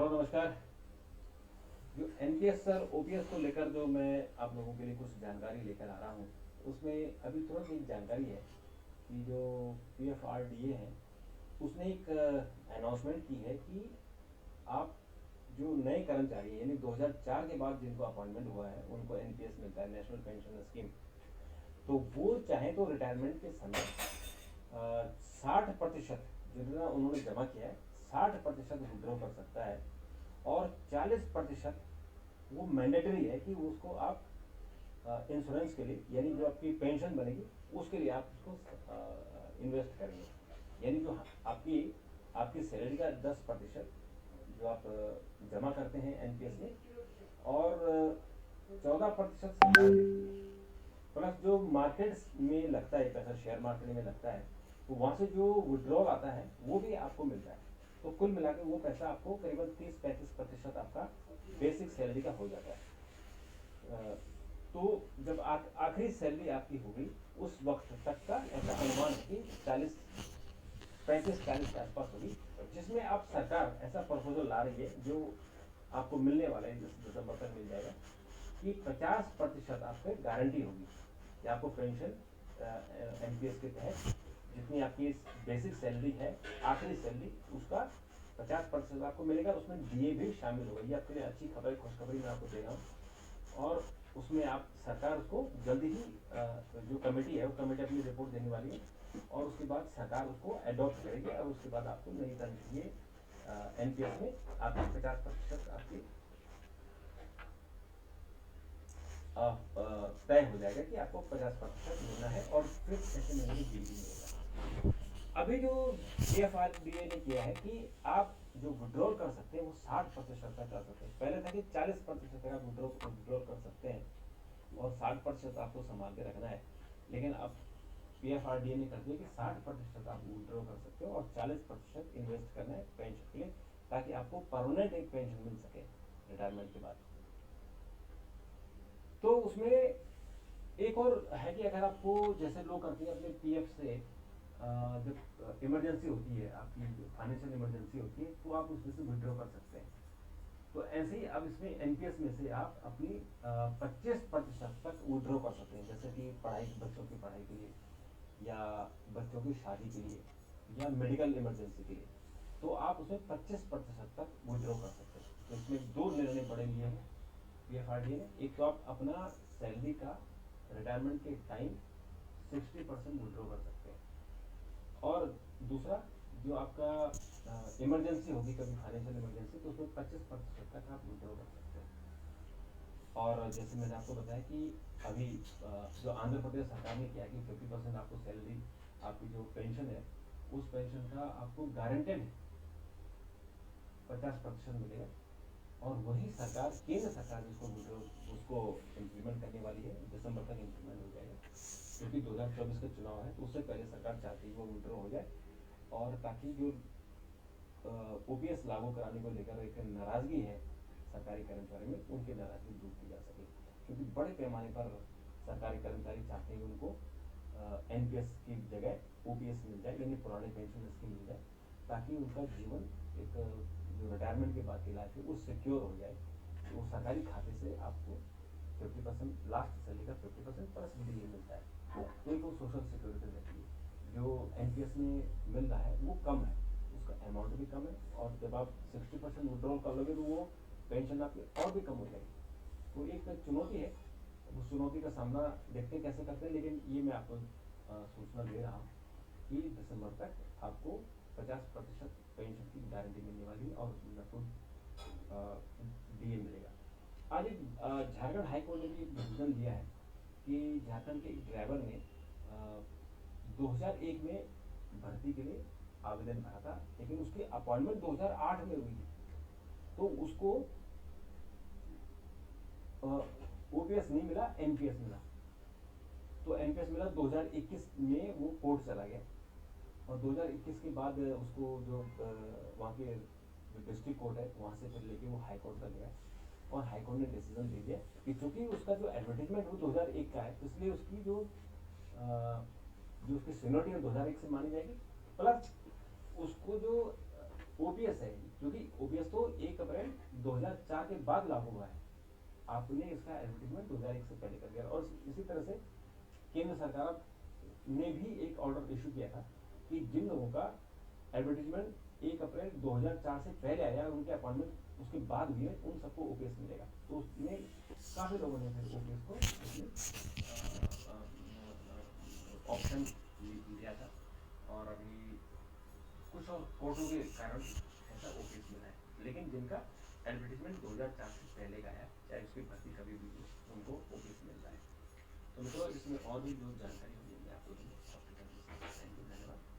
श्रोताओं नमस्कार। जो एनपीएस और ओपीएस को लेकर जो मैं आप लोगों के लिए कुछ जानकारी लेकर आ रहा हूँ, उसमें अभी तुरंत एक जानकारी है कि जो पीएफआरडीए है उसने एक अनाउंसमेंट की है कि आप जो नए कर्मचारी हैं यानी 2004 के बाद जिनको अपॉइंटमेंट हुआ है उनको एनपीएस मिलता है, नेशनल पेंशन स्कीम। तो वो चाहे तो रिटायरमेंट के समय 60% जितना उन्होंने जमा किया है 60% विड्रॉ कर सकता है, और 40% वो मैंडेटरी है कि उसको आप इंश्योरेंस के लिए यानी जो आपकी पेंशन बनेगी उसके लिए आप उसको इन्वेस्ट करेंगे। यानी जो आपकी आपकी सैलरी का 10% जो आप जमा करते हैं एनपीएस में, और 14% सरकार देती है, प्लस जो मार्केट में लगता है पैसा, शेयर मार्केट में लगता है, तो वहाँ से जो विड्रॉल आता है वो भी आपको मिलता है। तो कुल मिला के वो पैसा आपको करीबन 30-35% आपका बेसिक सैलरी का हो जाता है। तो जब आखिरी सैलरी आपकी होगी उस वक्त तक का ऐसा अनुमान है कि 35-40 के आसपास होगी, जिसमें आप सरकार ऐसा प्रपोजल ला रही है जो आपको मिलने वाला है, दिसंबर तक मिल जाएगा, कि 50% आपको गारंटी होगी कि आपको पेंशन एनपीएस के तहत जितनी आपकी बेसिक सैलरी है आखिरी सैलरी उसका 50% आपको मिलेगा। उसमें डीए भी शामिल होगा। ये आपके लिए अच्छी खबर, खुशखबरी मैं आपको दे रहा हूँ। और उसमें आप सरकार उसको जल्दी ही जो कमेटी है वो कमेटी अपनी रिपोर्ट देने वाली है, और उसके बाद सरकार उसको अडॉप्ट करेगी, और उसके बाद आपको नई तरह ये एनपीएस में आपकी 50% आपकी तय हो जाएगा कि आपको 50% मिलना है, और फिर ऐसे महीने भी मिलेगा। अभी जो पीएफआरडीए ने किया है कि आप जो विड्रॉल कर सकते हैं वो 60% तक कर सकते हैं। पहले था कि 40% तक आप विड्रॉल कर सकते हैं और 60% आपको संभाल के रखना है, लेकिन अब पीएफआरडीए ने कर दिया कि 60% आप विड्रॉ कर सकते हो और 40% इन्वेस्ट करना है पेंशन के लिए, ताकि आपको परमानेंट एक पेंशन मिल सके रिटायरमेंट के बाद। तो उसमें एक और है कि अगर आपको, जैसे लोग करते हैं अपने पीएफ से जब इमरजेंसी होती है, आपकी फाइनेंशियल इमरजेंसी होती है, तो आप उसमें से विड्रॉ कर सकते हैं। तो ऐसे ही अब इसमें एनपीएस में से आप अपनी 25% तक विड्रॉ कर सकते हैं, जैसे कि पढ़ाई, बच्चों की पढ़ाई के लिए, या बच्चों की शादी के लिए, या मेडिकल इमरजेंसी के लिए। तो आप उसमें 25% तक विड्रॉ कर सकते हैं। तो इसमें दो निर्णय बड़े लिए हैं पीएफआरडीए ने। एक तो आप अपना सैलरी का रिटायरमेंट के टाइम 60% विड्रॉ कर सकते हैं, और दूसरा जो आपका इमरजेंसी होगी, कभी फाइनेंशियल इमरजेंसी, तो उसमें 25% तक आप विड्रॉ कर सकते हैं। और जैसे मैंने आपको बताया कि अभी जो आंध्र प्रदेश सरकार ने किया कि 50% आपको सैलरी, आपकी जो पेंशन है उस पेंशन का आपको गारंटेड 50% मिलेगा। और वही सरकार, केंद्र सरकार जिसको उसको इम्प्लीमेंट करने वाली है, दिसंबर तक इम्प्लीमेंट हो जाएगा, क्योंकि 2024 का चुनाव है, तो उससे पहले सरकार चाहती है वो विड्रॉ हो जाए, और ताकि जो ओपीएस लागू कराने को लेकर एक नाराजगी है सरकारी कर्मचारी में, उनकी नाराजगी दूर की जा सके। क्योंकि बड़े पैमाने पर सरकारी कर्मचारी चाहते हैं उनको एनपीएस की जगह ओपीएस मिल जाए, यानी पुराने पेंशन स्कीम मिल जाए, ताकि उनका जीवन एक जो रिटायरमेंट के बाद की लाइफ है वो सिक्योर हो जाए। तो वो सरकारी खाते से आपको 50% लास्ट सैलरी का 50% प्लस डीए मिलता है, तो एक वो सोशल सिक्योरिटी रहती है। जो एनपीएस में मिल रहा है वो कम है, उसका अमाउंट भी कम है, और जब आप 60% विड्रॉल कर लोगे तो वो पेंशन आपकी और भी कम हो जाएगी। तो एक चुनौती है, उस चुनौती का सामना देखते हैं कैसे करते हैं। लेकिन ये मैं आपको सूचना दे रहा हूँ कि दिसंबर तक आपको 50% पेंशन की गारंटी मिलने वाली है, और डीए मिलेगा। आज एक झारखंड हाईकोर्ट ने भी एक डिसीजन दिया है कि झारखंड के एक ड्राइवर ने 2001 में भर्ती के लिए आवेदन भरा था, लेकिन उसकी अपॉइंटमेंट 2008 में हुई थी, तो उसको ओपीएस नहीं मिला, एनपीएस मिला। तो एनपीएस मिला 2021 में, वो कोर्ट चला गया, और 2021 के बाद उसको जो वहाँ के जो डिस्ट्रिक्ट कोर्ट है वहाँ से फिर लेके वो हाई कोर्ट तक गया, और हाई कोर्ट ने डिसीजन दे दिया कि चूंकि उसका जो एडवर्टीजमेंट वो 2001 का है, इसलिए उसकी जो उसकी सीनियरिटी है 2001 से मानी जाएगी, प्लस उसको जो ओपीएस है, क्योंकि ओपीएस तो 1 अप्रैल बाद लागू हुआ है, आपने इसका एडवर्टीजमेंट 2001 से पहले कर दिया। और इसी तरह से केंद्र सरकार ने भी एक ऑर्डर इशू किया था कि जिन लोगों का एडवर्टीजमेंट 1 अप्रैल 2004 से पहले आया और उनके अपॉइंटमेंट उसके बाद हुई है, उन सबको ओपीएस मिलेगा। तो उसमें काफ़ी लोगों ने फिर ओपीएस को ऑप्शन लिया था, और अभी कुछ और कोर्टों के कारण ऐसा ओपीएस मिला है। लेकिन जिनका एडवर्टीजमेंट 2004 से पहले का है, चाहे उसकी भर्ती कभी भी हो, उनको ओपीएस मिल रहा है। तो मित्रों, इसमें और भी जो जानकारी होगी मैं आपको दूंगा। धन्यवाद।